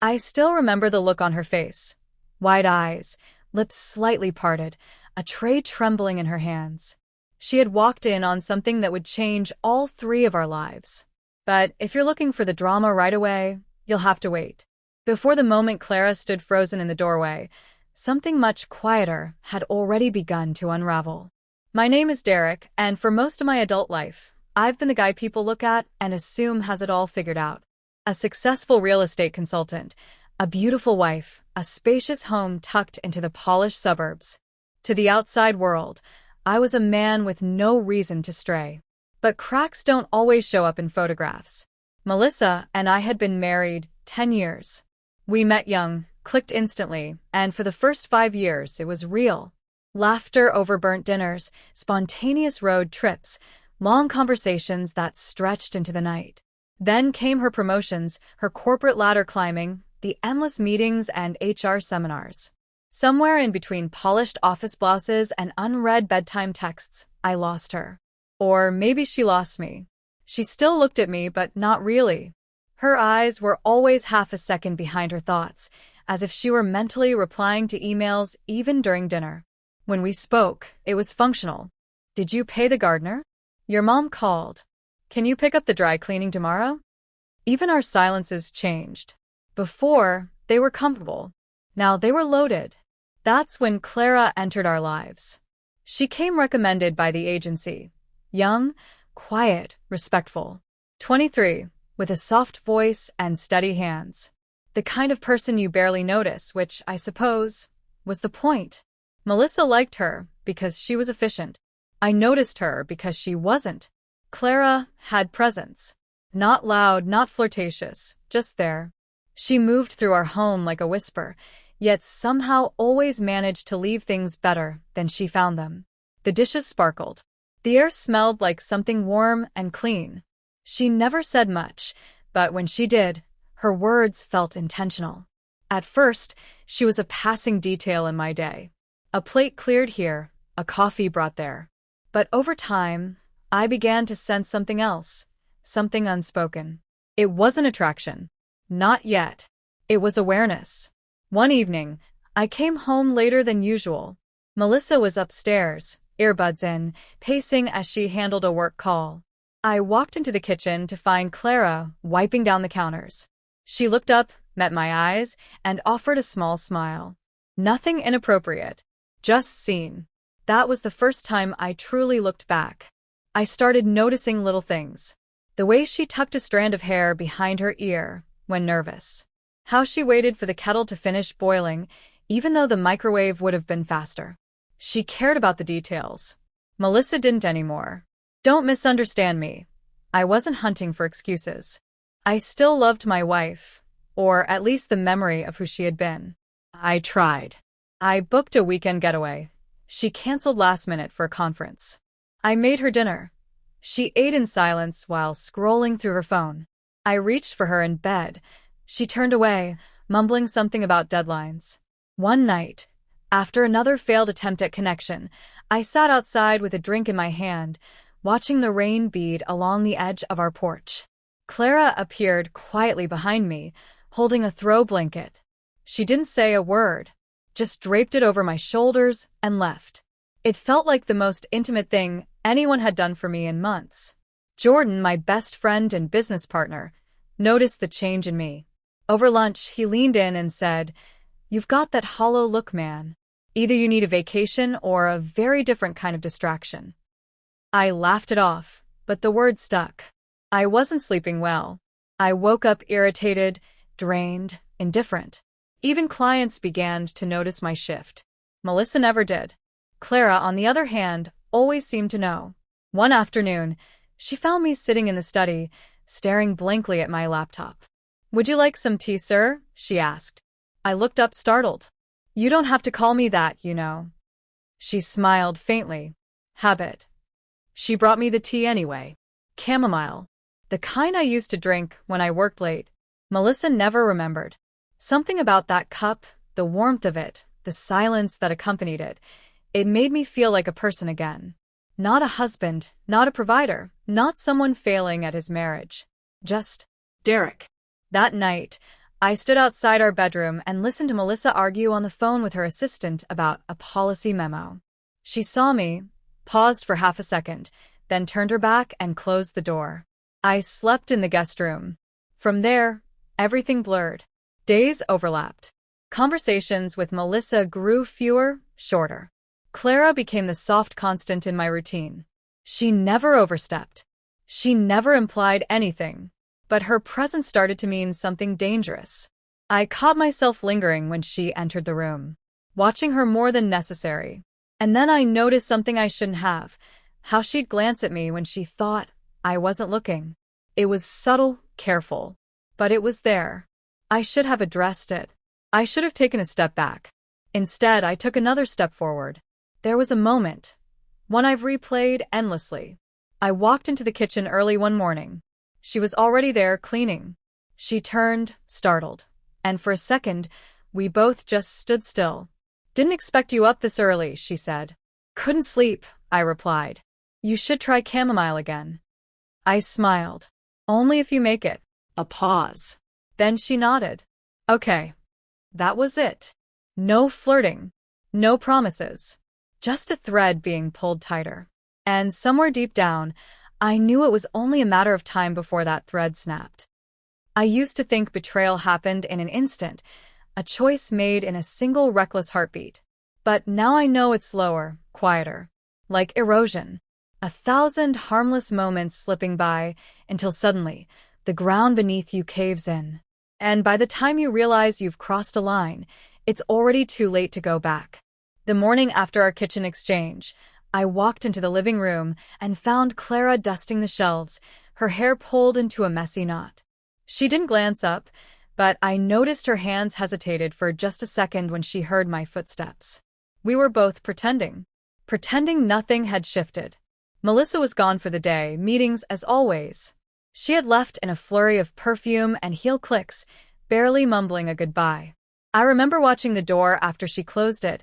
I still remember the look on her face. Wide eyes, lips slightly parted, a tray trembling in her hands. She had walked in on something that would change all three of our lives. But if you're looking for the drama right away, you'll have to wait. Before the moment Clara stood frozen in the doorway, something much quieter had already begun to unravel. My name is Derek, and for most of my adult life, I've been the guy people look at and assume has it all figured out. A successful real estate consultant, a beautiful wife, a spacious home tucked into the polished suburbs. To the outside world, I was a man with no reason to stray. But cracks don't always show up in photographs. Melissa and I had been married 10 years. We met young, clicked instantly, and for the first 5 years it was real. Laughter over burnt dinners, spontaneous road trips, long conversations that stretched into the night. Then came her promotions, her corporate ladder climbing, the endless meetings and HR seminars. Somewhere in between polished office blouses and unread bedtime texts, I lost her. Or maybe she lost me. She still looked at me, but not really. Her eyes were always half a second behind her thoughts, as if she were mentally replying to emails even during dinner. When we spoke, it was functional. Did you pay the gardener? Your mom called. Can you pick up the dry cleaning tomorrow? Even our silences changed. Before, they were comfortable. Now they were loaded. That's when Clara entered our lives. She came recommended by the agency. Young, quiet, respectful. 23, with a soft voice and steady hands. The kind of person you barely notice, which, I suppose, was the point. Melissa liked her because she was efficient. I noticed her because she wasn't. Clara had presence. Not loud, not flirtatious, just there. She moved through our home like a whisper, yet somehow always managed to leave things better than she found them. The dishes sparkled. The air smelled like something warm and clean. She never said much, but when she did, her words felt intentional. At first, she was a passing detail in my day. A plate cleared here, a coffee brought there. But over time, I began to sense something else, something unspoken. It wasn't attraction. Not yet. It was awareness. One evening, I came home later than usual. Melissa was upstairs, earbuds in, pacing as she handled a work call. I walked into the kitchen to find Clara wiping down the counters. She looked up, met my eyes, and offered a small smile. Nothing inappropriate. Just seen. That was the first time I truly looked back. I started noticing little things. The way she tucked a strand of hair behind her ear when nervous. How she waited for the kettle to finish boiling, even though the microwave would have been faster. She cared about the details. Melissa didn't anymore. Don't misunderstand me. I wasn't hunting for excuses. I still loved my wife, or at least the memory of who she had been. I tried. I booked a weekend getaway. She canceled last minute for a conference. I made her dinner. She ate in silence while scrolling through her phone. I reached for her in bed. She turned away, mumbling something about deadlines. One night, after another failed attempt at connection, I sat outside with a drink in my hand, watching the rain bead along the edge of our porch. Clara appeared quietly behind me, holding a throw blanket. She didn't say a word, just draped it over my shoulders and left. It felt like the most intimate thing anyone had done for me in months. Jordan, my best friend and business partner, noticed the change in me. Over lunch, he leaned in and said, "You've got that hollow look, man. Either you need a vacation or a very different kind of distraction." I laughed it off, but the word stuck. I wasn't sleeping well. I woke up irritated, drained, indifferent. Even clients began to notice my shift. Melissa never did. Clara, on the other hand, always seemed to know. One afternoon, she found me sitting in the study, staring blankly at my laptop. "Would you like some tea, sir?" she asked. I looked up startled. "You don't have to call me that, you know." She smiled faintly. "Habit." She brought me the tea anyway. Chamomile. The kind I used to drink when I worked late. Melissa never remembered. Something about that cup, the warmth of it, the silence that accompanied it, it made me feel like a person again. Not a husband, not a provider, not someone failing at his marriage. Just Derek. That night, I stood outside our bedroom and listened to Melissa argue on the phone with her assistant about a policy memo. She saw me, paused for half a second, then turned her back and closed the door. I slept in the guest room. From there, everything blurred. Days overlapped. Conversations with Melissa grew fewer, shorter. Clara became the soft constant in my routine. She never overstepped. She never implied anything. But her presence started to mean something dangerous. I caught myself lingering when she entered the room, watching her more than necessary. And then I noticed something I shouldn't have, how she'd glance at me when she thought I wasn't looking. It was subtle, careful, but it was there. I should have addressed it. I should have taken a step back. Instead, I took another step forward. There was a moment, one I've replayed endlessly. I walked into the kitchen early one morning. She was already there, cleaning. She turned, startled, and for a second, we both just stood still. "Didn't expect you up this early," she said. "Couldn't sleep," I replied. "You should try chamomile again." I smiled. "Only if you make it." A pause. Then she nodded. "Okay." That was it. No flirting. No promises. Just a thread being pulled tighter. And somewhere deep down, I knew it was only a matter of time before that thread snapped. I used to think betrayal happened in an instant, a choice made in a single reckless heartbeat. But now I know it's slower, quieter, like erosion. 1,000 harmless moments slipping by until suddenly the ground beneath you caves in. And by the time you realize you've crossed a line, it's already too late to go back. The morning after our kitchen exchange, I walked into the living room and found Clara dusting the shelves, her hair pulled into a messy knot. She didn't glance up, but I noticed her hands hesitated for just a second when she heard my footsteps. We were both pretending nothing had shifted. Melissa was gone for the day, meetings as always. She had left in a flurry of perfume and heel clicks, barely mumbling a goodbye. I remember watching the door after she closed it,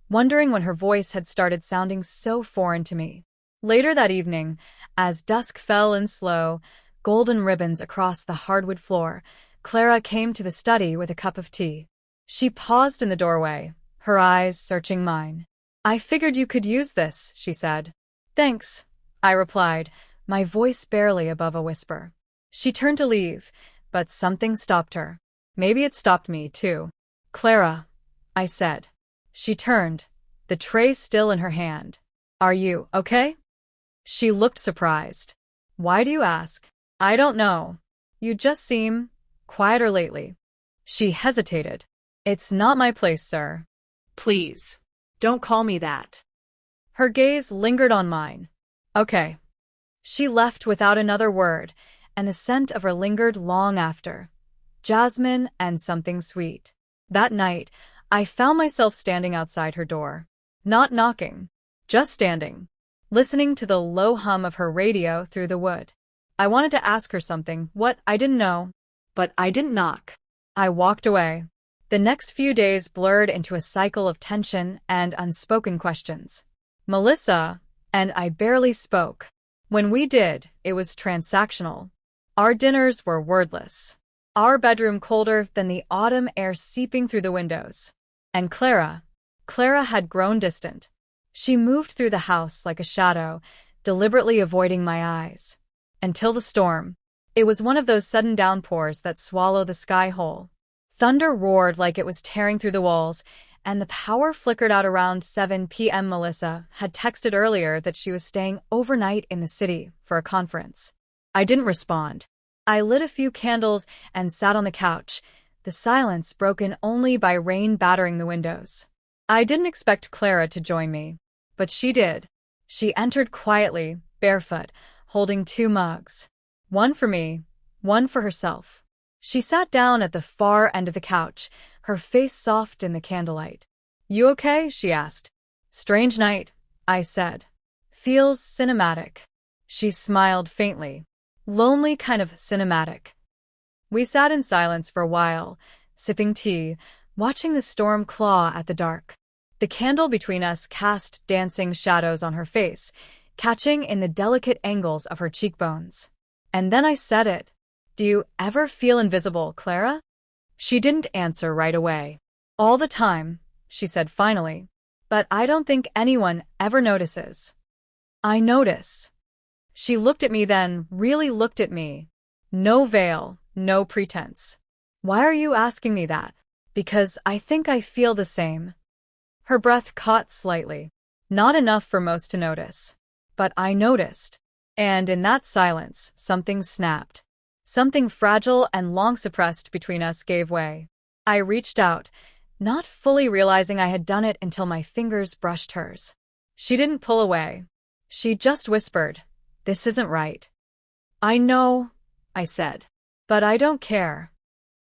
wondering when her voice had started sounding so foreign to me. Later that evening, as dusk fell in slow, golden ribbons across the hardwood floor, Clara came to the study with a cup of tea. She paused in the doorway, her eyes searching mine. "I figured you could use this," she said. "Thanks," I replied, my voice barely above a whisper. She turned to leave, but something stopped her. Maybe it stopped me, too. "Clara," I said. She turned, the tray still in her hand. "Are you okay?" She looked surprised. "Why do you ask?" "I don't know. You just seem quieter lately." She hesitated. "It's not my place, sir." "Please, don't call me that." Her gaze lingered on mine. "Okay." She left without another word, and the scent of her lingered long after. Jasmine and something sweet. That night, I found myself standing outside her door. Not knocking, just standing, listening to the low hum of her radio through the wood. I wanted to ask her something, what I didn't know, but I didn't knock. I walked away. The next few days blurred into a cycle of tension and unspoken questions. Melissa and I barely spoke. When we did, it was transactional. Our dinners were wordless. Our bedroom colder than the autumn air seeping through the windows. And Clara had grown distant. She moved through the house like a shadow, deliberately avoiding my eyes. Until the storm. It was one of those sudden downpours that swallow the sky whole. Thunder roared like it was tearing through the walls, and the power flickered out around 7 p.m. Melissa had texted earlier that she was staying overnight in the city for a conference. I didn't respond. I lit a few candles and sat on the couch, the silence broken only by rain battering the windows. I didn't expect Clara to join me, but she did. She entered quietly, barefoot, holding 2 mugs. One for me, one for herself. She sat down at the far end of the couch, her face soft in the candlelight. "You okay?" she asked. "Strange night," I said. "Feels cinematic." She smiled faintly. "Lonely kind of cinematic." We sat in silence for a while, sipping tea, watching the storm claw at the dark. The candle between us cast dancing shadows on her face, catching in the delicate angles of her cheekbones. And then I said it. "Do you ever feel invisible, Clara?" She didn't answer right away. All the time, she said finally. But I don't think anyone ever notices. I notice. She looked at me then, really looked at me. No veil, no pretense. Why are you asking me that? Because I think I feel the same. Her breath caught slightly. Not enough for most to notice. But I noticed. And in that silence, something snapped. Something fragile and long suppressed between us gave way. I reached out, not fully realizing I had done it until my fingers brushed hers. She didn't pull away. She just whispered, "This isn't right." "I know," I said. "But I don't care."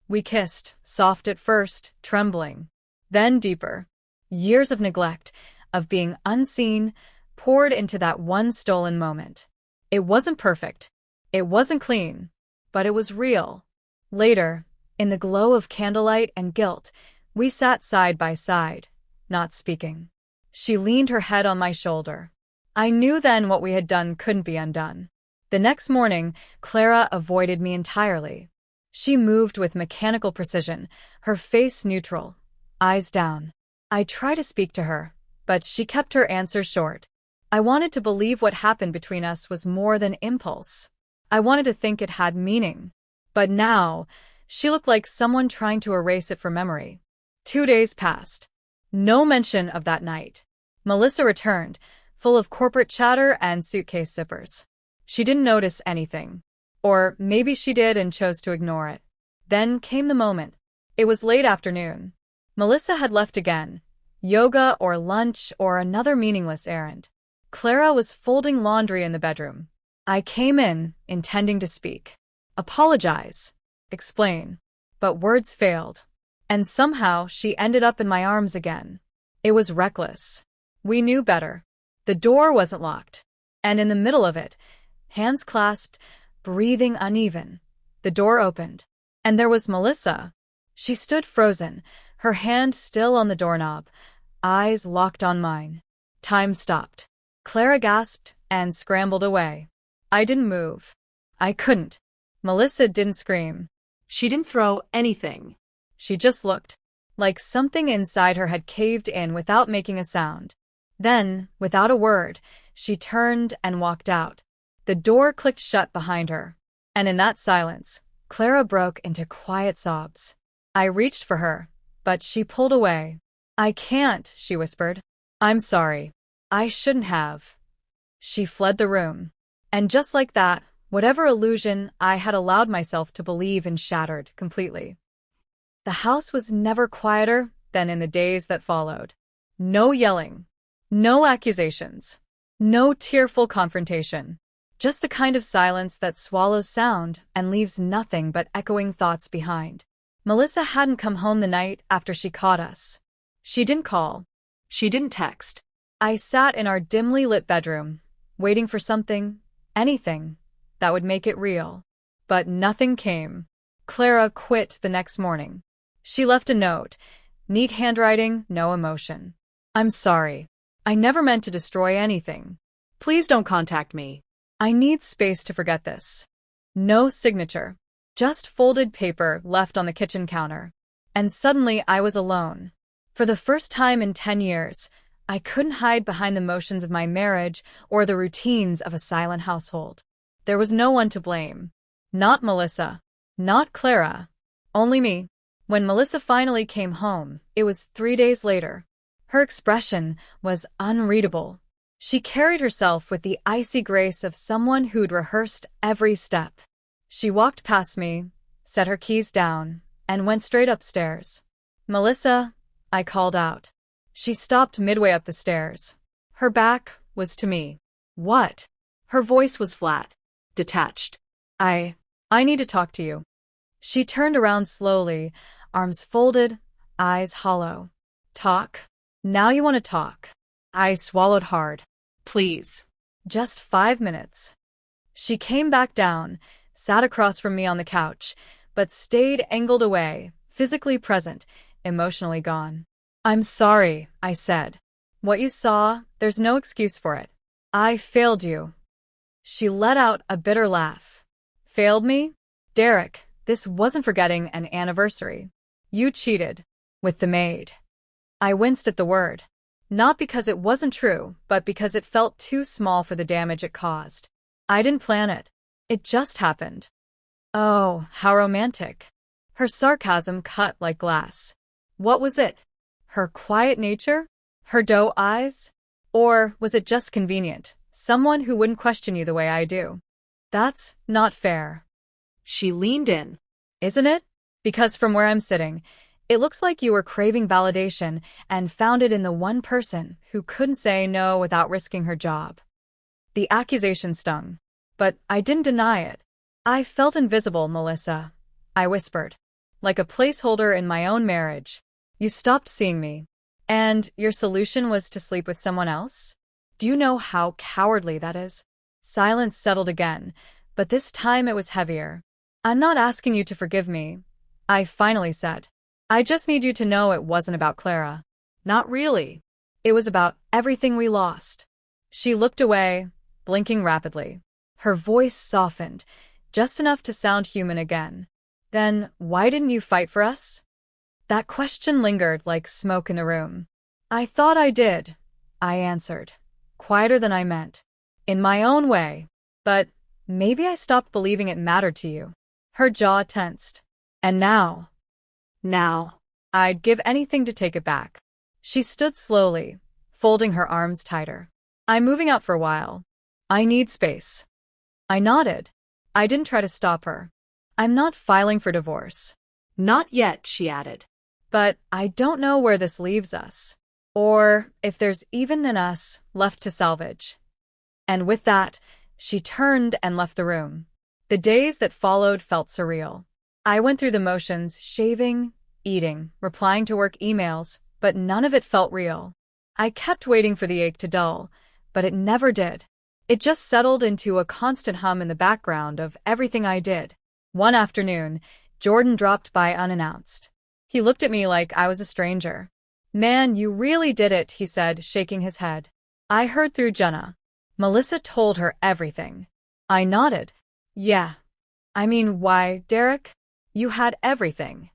We kissed, soft at first, trembling. Then deeper. Years of neglect, of being unseen, poured into that one stolen moment. It wasn't perfect. It wasn't clean. But it was real. Later, in the glow of candlelight and guilt, we sat side by side, not speaking. She leaned her head on my shoulder. I knew then what we had done couldn't be undone. The next morning, Clara avoided me entirely. She moved with mechanical precision, her face neutral, eyes down. I tried to speak to her, but she kept her answers short. I wanted to believe what happened between us was more than impulse. I wanted to think it had meaning. But now, she looked like someone trying to erase it from memory. 2 days passed. No mention of that night. Melissa returned, full of corporate chatter and suitcase zippers. She didn't notice anything. Or maybe she did and chose to ignore it. Then came the moment. It was late afternoon. Melissa had left again. Yoga or lunch or another meaningless errand. Clara was folding laundry in the bedroom. I came in, intending to speak. Apologize. Explain. But words failed. And somehow she ended up in my arms again. It was reckless. We knew better. The door wasn't locked. And in the middle of it, hands clasped, breathing uneven, the door opened. And there was Melissa. She stood frozen, her hand still on the doorknob, eyes locked on mine. Time stopped. Clara gasped and scrambled away. I didn't move. I couldn't. Melissa didn't scream. She didn't throw anything. She just looked, like something inside her had caved in without making a sound. Then, without a word, she turned and walked out. The door clicked shut behind her. And in that silence, Clara broke into quiet sobs. I reached for her, but she pulled away. "I can't," she whispered. "I'm sorry. I shouldn't have." She fled the room. And just like that, whatever illusion I had allowed myself to believe in shattered completely. The house was never quieter than in the days that followed. No yelling. No accusations. No tearful confrontation. Just the kind of silence that swallows sound and leaves nothing but echoing thoughts behind. Melissa hadn't come home the night after she caught us. She didn't call. She didn't text. I sat in our dimly lit bedroom, waiting for something, anything, that would make it real. But nothing came. Clara quit the next morning. She left a note. Neat handwriting, no emotion. "I'm sorry. I never meant to destroy anything. Please don't contact me. I need space to forget this." No signature. Just folded paper left on the kitchen counter. And suddenly I was alone. For the first time in 10 years, I couldn't hide behind the motions of my marriage or the routines of a silent household. There was no one to blame. Not Melissa. Not Clara. Only me. When Melissa finally came home, it was 3 days later. Her expression was unreadable. She carried herself with the icy grace of someone who'd rehearsed every step. She walked past me, set her keys down, and went straight upstairs. "Melissa," I called out. She stopped midway up the stairs. Her back was to me. "What?" Her voice was flat, detached. I need to talk to you." She turned around slowly, arms folded, eyes hollow. "Talk? Now you want to talk?" I swallowed hard. "Please." "Just 5 minutes." She came back down, sat across from me on the couch, but stayed angled away, physically present, emotionally gone. "I'm sorry," I said. "What you saw, there's no excuse for it. I failed you." She let out a bitter laugh. "Failed me? Derek, this wasn't forgetting an anniversary. You cheated. With the maid. I winced at the word. Not because it wasn't true, but because it felt too small for the damage it caused. I didn't plan it. It just happened. Oh, how romantic. Her sarcasm cut like glass. What was it? Her quiet nature? Her doe eyes? Or was it just convenient? Someone who wouldn't question you the way I do. That's not fair. She leaned in. Isn't it? Because from where I'm sitting, it looks like you were craving validation and found it in the one person who couldn't say no without risking her job. The accusation stung, but I didn't deny it. I felt invisible, Melissa, I whispered, like a placeholder in my own marriage. You stopped seeing me. And your solution was to sleep with someone else? Do you know how cowardly that is? Silence settled again, but this time it was heavier. I'm not asking you to forgive me, I finally said. I just need you to know it wasn't about Clara. Not really. It was about everything we lost. She looked away, blinking rapidly. Her voice softened, just enough to sound human again. Then why didn't you fight for us? That question lingered like smoke in the room. I thought I did, I answered, quieter than I meant. In my own way. But maybe I stopped believing it mattered to you. Her jaw tensed. And now? Now. I'd give anything to take it back. She stood slowly, folding her arms tighter. I'm moving out for a while. I need space. I nodded. I didn't try to stop her. I'm not filing for divorce. Not yet, she added. But I don't know where this leaves us. Or if there's even an us left to salvage. And with that, she turned and left the room. The days that followed felt surreal. I went through the motions, shaving, eating, replying to work emails, but none of it felt real. I kept waiting for the ache to dull, but it never did. It just settled into a constant hum in the background of everything I did. One afternoon, Jordan dropped by unannounced. He looked at me like I was a stranger. Man, you really did it, he said, shaking his head. I heard through Jenna. Melissa told her everything. I nodded. Yeah. I mean, why, Derek? You had everything.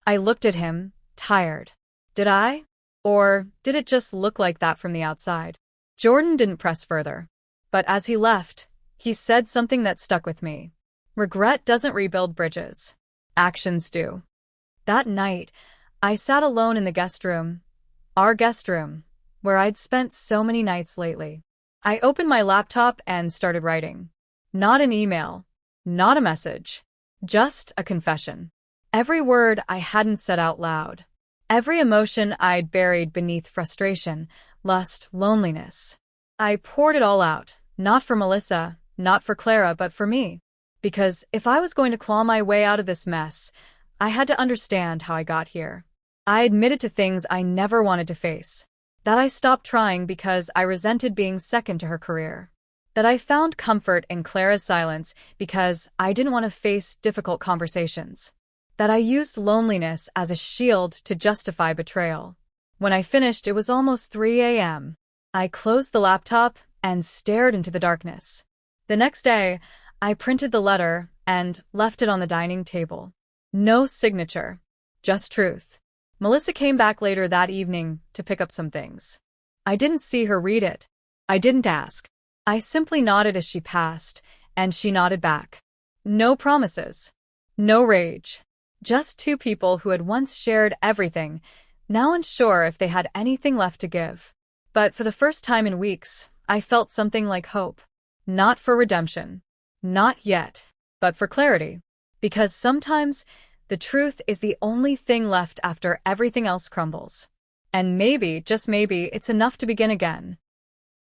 I looked at him, tired. Did I? Or did it just look like that from the outside? Jordan didn't press further. But as he left, he said something that stuck with me. Regret doesn't rebuild bridges. Actions do. That night, I sat alone in the guest room, our guest room, where I'd spent so many nights lately. I opened my laptop and started writing. Not an email, not a message, just a confession. Every word I hadn't said out loud. Every emotion I'd buried beneath frustration, lust, loneliness. I poured it all out, not for Melissa, not for Clara, but for me. Because if I was going to claw my way out of this mess, I had to understand how I got here. I admitted to things I never wanted to face. That I stopped trying because I resented being second to her career. That I found comfort in Clara's silence because I didn't want to face difficult conversations. That I used loneliness as a shield to justify betrayal. When I finished, it was almost 3 a.m. I closed the laptop and stared into the darkness. The next day, I printed the letter and left it on the dining table. No signature, just truth. Melissa came back later that evening to pick up some things. I didn't see her read it. I didn't ask. I simply nodded as she passed, and she nodded back. No promises. No rage. Just two people who had once shared everything, now unsure if they had anything left to give. But for the first time in weeks, I felt something like hope. Not for redemption. Not yet. But for clarity. Because sometimes the truth is the only thing left after everything else crumbles. And maybe, just maybe, it's enough to begin again.